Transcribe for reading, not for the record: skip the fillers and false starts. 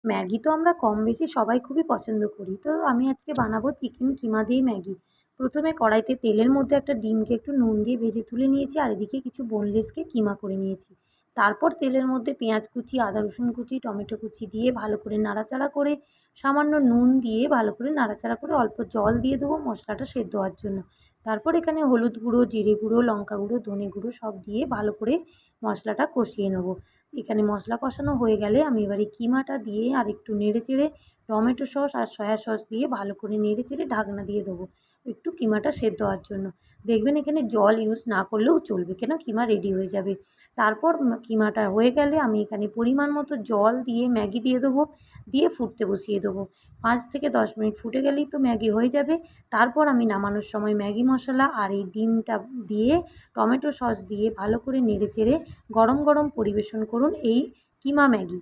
Maggi তো আমরা কম বেশি সবাই খুবই পছন্দ করি। তো আমি আজকে বানাবো চিকেন কিমা দিয়ে ম্যাগি। প্রথমে কড়াইতে তেলের মধ্যে একটা ডিমকে একটু নুন দিয়ে ভেজে তুলে নিয়েছি, আর এদিকে কিছু বোনলেসকে কিমা করে নিয়েছি। তারপর তেলের মধ্যে পেঁয়াজ কুচি, আদা রসুন কুচি, টমেটো কুচি দিয়ে ভালো করে নাড়াচাড়া করে, সামান্য নুন দিয়ে ভালো করে নাড়াচাড়া করে অল্প জল দিয়ে দেবো মশলাটা সেদ্ধ হওয়ার জন্য। তারপর এখানে হলুদ গুঁড়ো, জিরে গুঁড়ো, লঙ্কা গুঁড়ো, ধনে গুঁড়ো সব দিয়ে ভালো করে মশলাটা কষিয়ে নেবো। এখানে মশলা কষানো হয়ে গেলে আমি এবারে কিমাটা দিয়ে আর একটু নেড়েচেড়ে টমেটো সস আর সয়া সস দিয়ে ভালো করে নেড়েচেড়ে ঢাকনা দিয়ে দেবো একটু কিমাটা সেদ্ধ হওয়ার জন্য। দেখবেন এখানে জল ইউজ না করলেও চলবে, কেন কিমা রেডি হয়ে যাবে। তারপর কিমাটা হয়ে গেলে আমি এখানে পরিমাণ মতো জল দিয়ে ম্যাগি দিয়ে দেবো, দিয়ে ফুটতে বসিয়ে দেবো। 5 থেকে 10 মিনিট ফুটে গেলেই তো ম্যাগি হয়ে যাবে। তারপর আমি নামানোর সময় ম্যাগি মশলা আর এই ডিমটা দিয়ে টমেটো সস দিয়ে ভালো করে নেড়েচেড়ে গরম গরম পরিবেশন করুন এই কিমা ম্যাগি।